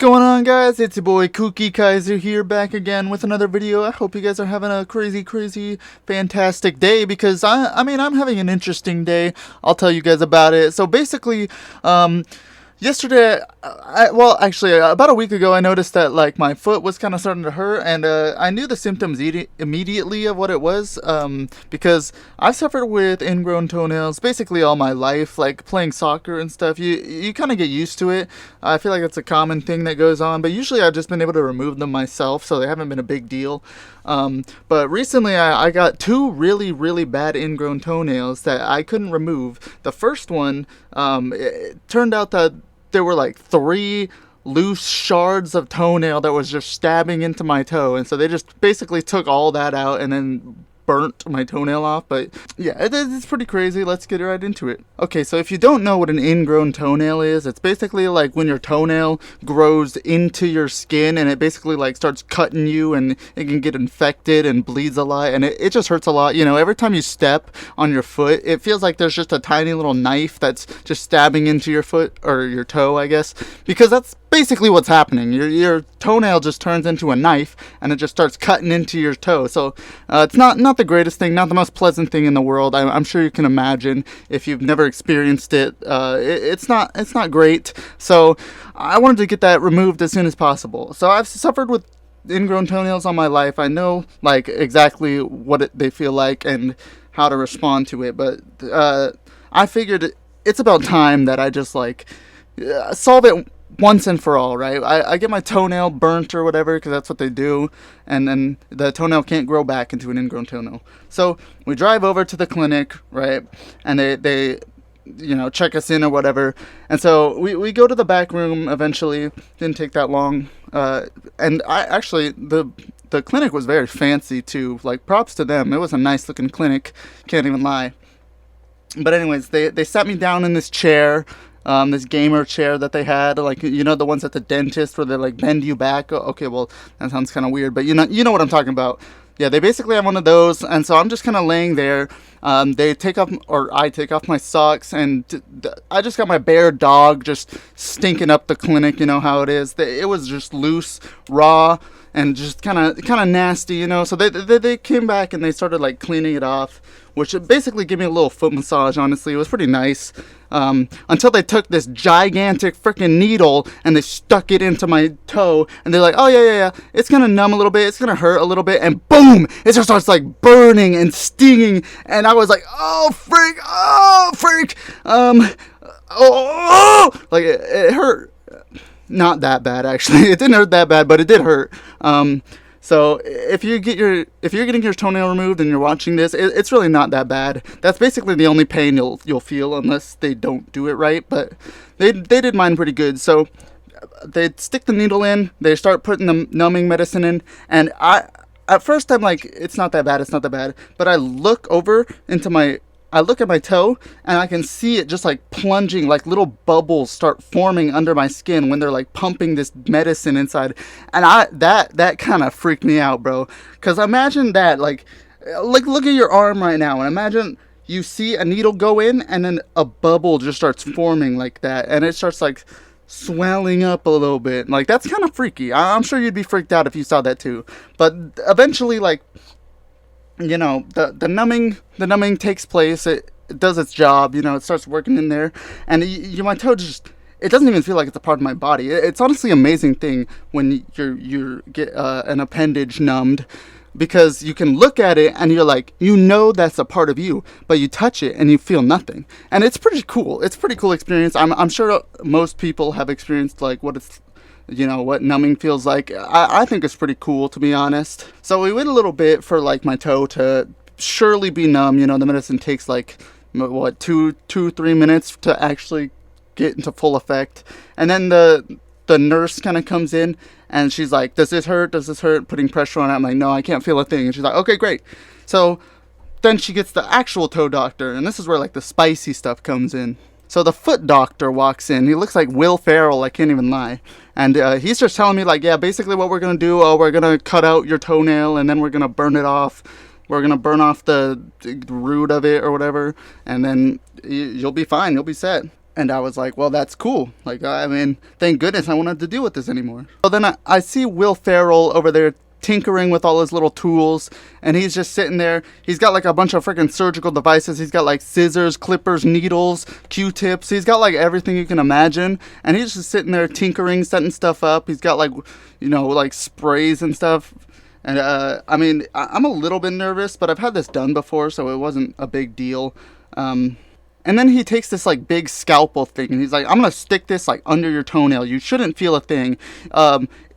going on, guys? It's your boy Kooky Kaiser here, back again with another video. I hope you guys are having a crazy, fantastic day, because I'm having an interesting day. I'll tell you guys about it. So basically, yesterday, about a week ago, I noticed that like my foot was kind of starting to hurt, and I knew the symptoms immediately of what it was, because I've suffered with ingrown toenails basically all my life, like playing soccer and stuff. You kind of get used to it. I feel like it's a common thing that goes on, but usually I've just been able to remove them myself, so they haven't been a big deal. But recently I got two really bad ingrown toenails that I couldn't remove. The first one, it turned out that there were like 3 loose shards of toenail that was just stabbing into my toe, and so they just basically took all that out and then burnt my toenail off. But yeah, it's pretty crazy. Let's get right into it. Okay, so if you don't know what an ingrown toenail is, it's basically like when your toenail grows into your skin and it basically like starts cutting you, and it can get infected and bleeds a lot, and it just hurts a lot. You know, every time you step on your foot, it feels like there's just a tiny little knife that's just stabbing into your foot, or your toe, I guess, because that's basically what's happening. Your toenail just turns into a knife, and it just starts cutting into your toe. So it's not the greatest thing, not the most pleasant thing in the world. I'm sure you can imagine if you've never experienced it. It's not great. So I wanted to get that removed as soon as possible. So I've suffered with ingrown toenails all my life. I know like exactly what they feel like and how to respond to it. But I figured it's about time that I just like solve it once and for all, right? I get my toenail burnt or whatever, because that's what they do, and then the toenail can't grow back into an ingrown toenail. So we drive over to the clinic, right? And they check us in or whatever. And so we go to the back room eventually. Didn't take that long. And the clinic was very fancy too. Like, props to them. It was a nice looking clinic. Can't even lie. But anyways, they sat me down in this chair. This gamer chair that they had, like, the ones at the dentist where they like bend you back. Okay, well, that sounds kind of weird, but you know what I'm talking about. Yeah, they basically have one of those, and so I'm just kind of laying there. I take off my socks, and I just got my bare dog just stinking up the clinic. You know how it is. It was just loose, raw, and just kind of nasty, So they came back and they started like cleaning it off, which basically gave me a little foot massage. Honestly, it was pretty nice. Until they took this gigantic freaking needle and they stuck it into my toe, and they're like, oh yeah, it's gonna numb a little bit, it's gonna hurt a little bit, and boom, it just starts like burning and stinging, and I was like, oh freak, like it hurt. Not that bad, actually. It didn't hurt that bad, but it did hurt. So if you're getting your toenail removed and you're watching this, it's really not that bad. That's basically the only pain you'll feel, unless they don't do it right. But they did mine pretty good. So they stick the needle in, they start putting the numbing medicine in, and at first I'm like, it's not that bad. But I look at my toe, and I can see it just like plunging, like little bubbles start forming under my skin when they're like pumping this medicine inside. And that kind of freaked me out, bro. Because imagine that, like look at your arm right now, and imagine you see a needle go in, and then a bubble just starts forming like that, and it starts like swelling up a little bit. Like, that's kind of freaky. I'm sure you'd be freaked out if you saw that too. But eventually, like, the numbing takes place. It does its job. It starts working in there, and my toe just, it doesn't even feel like it's a part of my body. It's honestly an amazing thing when you get an appendage numbed, because you can look at it and you're like, that's a part of you, but you touch it and you feel nothing, and it's pretty cool. It's a pretty cool experience. I'm sure most people have experienced like what it's, what numbing feels like. I think it's pretty cool, to be honest. So we wait a little bit for like my toe to surely be numb. The medicine takes like, what, 2-3 minutes to actually get into full effect. And then the nurse kind of comes in, and she's like, does this hurt? Putting pressure on it. I'm like, no, I can't feel a thing. And she's like, okay, great. So then she gets the actual toe doctor, and this is where like the spicy stuff comes in. So the foot doctor walks in. He looks like Will Ferrell, I can't even lie. And he's just telling me, like, yeah, basically what we're going to do, we're going to cut out your toenail, and then we're going to burn it off. We're going to burn off the root of it or whatever, and then you'll be fine. You'll be set. And I was like, well, that's cool. Like, I mean, thank goodness I won't have to deal with this anymore. So then I see Will Ferrell over there tinkering with all his little tools, and he's just sitting there. He's got like a bunch of freaking surgical devices. He's got like scissors, clippers, needles, Q-tips. He's got like everything you can imagine, and he's just sitting there tinkering, setting stuff up. He's got like, you know, like sprays and stuff. And I mean, I'm a little bit nervous, but I've had this done before, so it wasn't a big deal. And then he takes this like big scalpel thing, and he's like, I'm gonna stick this like under your toenail. You shouldn't feel a thing.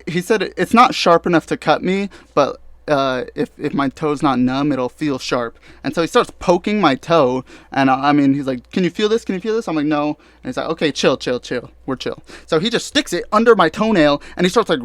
He said it's not sharp enough to cut me, but if my toe's not numb, it'll feel sharp. And so he starts poking my toe, and I mean, he's like, can you feel this? Can you feel this? I'm like, no. And he's like, okay, chill. We're chill. So he just sticks it under my toenail, and he starts like,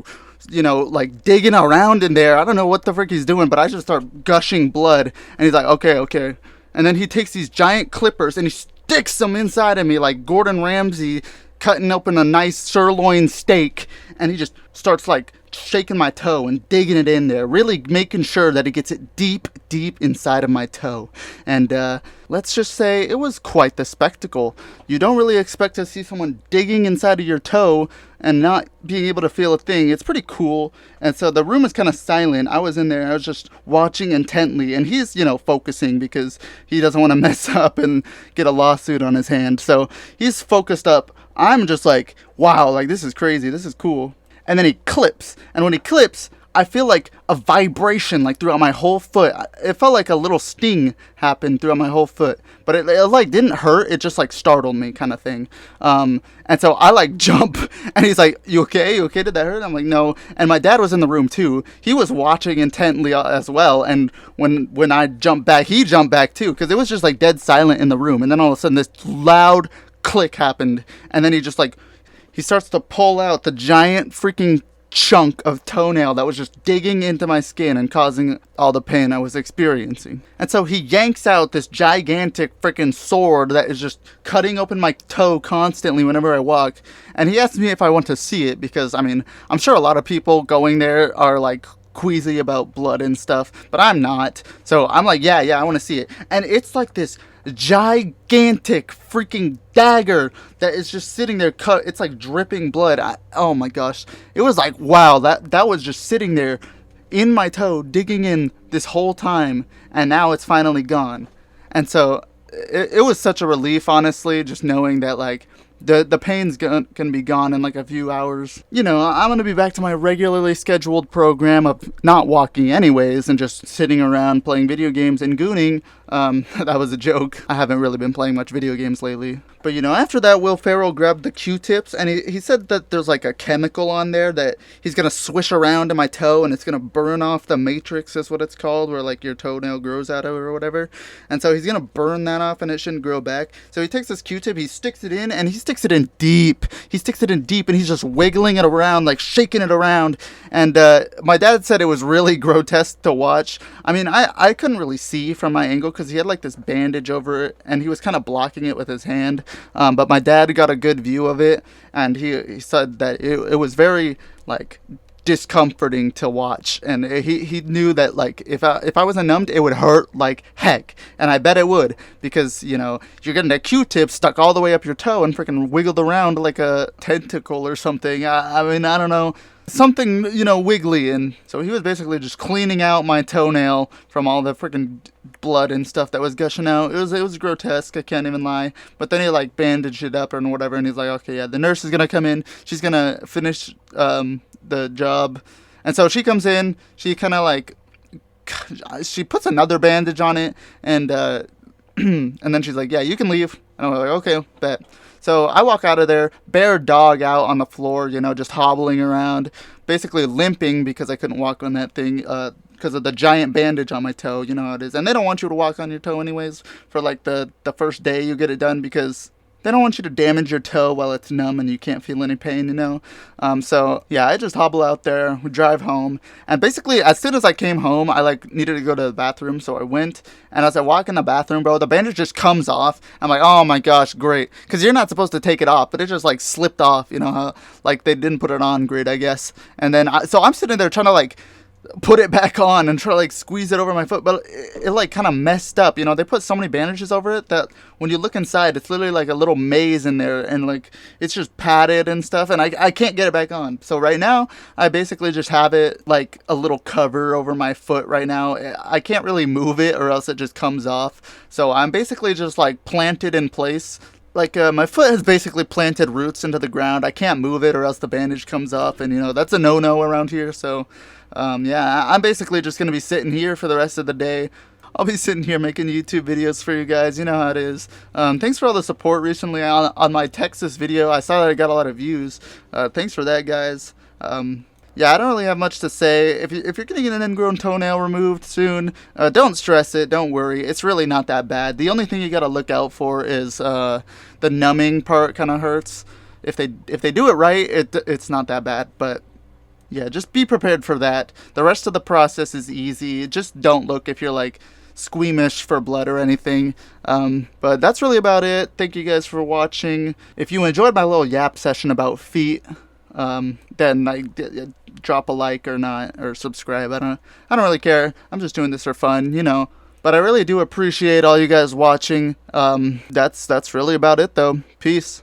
you know, like digging around in there. I don't know what the frick he's doing, but I just start gushing blood. And he's like, okay. And then he takes these giant clippers and he sticks them inside of me like Gordon Ramsay cutting open a nice sirloin steak. And he just starts like shaking my toe and digging it in there, really making sure that he gets it deep inside of my toe. And let's just say it was quite the spectacle. You don't really expect to see someone digging inside of your toe and not being able to feel a thing. It's pretty cool. And so the room is kind of silent. I was in there, I was just watching intently, and he's, you know, focusing because he doesn't want to mess up and get a lawsuit on his hand. So he's focused up. I'm just like, wow, like this is crazy, this is cool. And then he clips, and when he clips, I feel like a vibration like throughout my whole foot. It felt like a little sting happened throughout my whole foot, but it like didn't hurt. It just like startled me, kind of thing. And so I like jump, and he's like, "You okay? You okay? Did that hurt?" I'm like, "No." And my dad was in the room too. He was watching intently as well. And when I jumped back, he jumped back too, because it was just like dead silent in the room. And then all of a sudden, this loud click happened, and then he just like. He starts to pull out the giant freaking chunk of toenail that was just digging into my skin and causing all the pain I was experiencing. And so he yanks out this gigantic freaking sword that is just cutting open my toe constantly whenever I walk. And he asked me if I want to see it because, I mean, I'm sure a lot of people going there are like queasy about blood and stuff, but I'm not. So I'm like, yeah, I want to see it. And it's like this gigantic freaking dagger that is just sitting there cut. It's like dripping blood. Oh my gosh, it was like, wow, that was just sitting there in my toe, digging in this whole time, and now it's finally gone. And so it was such a relief, honestly, just knowing that like the pain's gonna be gone in like a few hours. You know, I'm gonna be back to my regularly scheduled program of not walking anyways and just sitting around playing video games and gooning. That was a joke. I haven't really been playing much video games lately. But, you know, after that, Will Ferrell grabbed the Q-tips, and he said that there's like a chemical on there that he's going to swish around in my toe, and it's going to burn off the matrix, is what it's called, where like your toenail grows out of or whatever. And so he's going to burn that off, and it shouldn't grow back. So he takes this Q-tip, he sticks it in, and he sticks it in deep. He sticks it in deep, and he's just wiggling it around, like shaking it around. And my dad said it was really grotesque to watch. I mean, I couldn't really see from my angle because he had like this bandage over it, and he was kind of blocking it with his hand. But my dad got a good view of it, and he said that it was very like discomforting to watch, and he knew that like if I was numbed, it would hurt like heck, and I bet it would, because you know you're getting a Q-tip stuck all the way up your toe and freaking wiggled around like a tentacle or something. I mean, I don't know. Something, you know, wiggly. And so he was basically just cleaning out my toenail from all the freaking blood and stuff that was gushing out. It was grotesque, I can't even lie. But then he like bandaged it up and whatever, and he's like, okay, yeah, the nurse is gonna come in, she's gonna finish the job. And so she comes in, she kind of like, she puts another bandage on it, and and then she's like, yeah, you can leave. And I'm like, okay, bet. So I walk out of there, bare dog out on the floor, you know, just hobbling around, basically limping because I couldn't walk on that thing because of the giant bandage on my toe. You know how it is. And they don't want you to walk on your toe anyways for like the first day you get it done, because they don't want you to damage your toe while it's numb and you can't feel any pain, you know? So, yeah, I just hobble out there, we drive home, and basically, as soon as I came home, I, like, needed to go to the bathroom, so I went, and as I walk in the bathroom, bro, the bandage just comes off. I'm like, oh my gosh, great, because you're not supposed to take it off, but it just, like, slipped off, you know, how, like, they didn't put it on great, I guess, and then, so I'm sitting there trying to, like, put it back on and try to like squeeze it over my foot, but it like kind of messed up. You know, they put so many bandages over it that when you look inside, it's literally like a little maze in there, and like it's just padded and stuff, and I can't get it back on. So right now, I basically just have it like a little cover over my foot right now. I can't really move it or else it just comes off. So I'm basically just like planted in place. Like my foot has basically planted roots into the ground. I can't move it or else the bandage comes off, and you know that's a no-no around here. So yeah, I'm basically just gonna be sitting here for the rest of the day. I'll be sitting here making YouTube videos for you guys. You know how it is. Thanks for all the support recently on my Texas video. I saw that I got a lot of views. Thanks for that, guys. Yeah, I don't really have much to say. If you're getting an ingrown toenail removed soon, don't stress it. Don't worry. It's really not that bad. The only thing you gotta look out for is the numbing part kind of hurts. If they do it right, it's not that bad. But yeah, just be prepared for that. The rest of the process is easy. Just don't look if you're like squeamish for blood or anything. But that's really about it. Thank you guys for watching. If you enjoyed my little yap session about feet, then drop a like or not, or subscribe. I don't really care. I'm just doing this for fun, you know. But I really do appreciate all you guys watching. That's really about it though. Peace.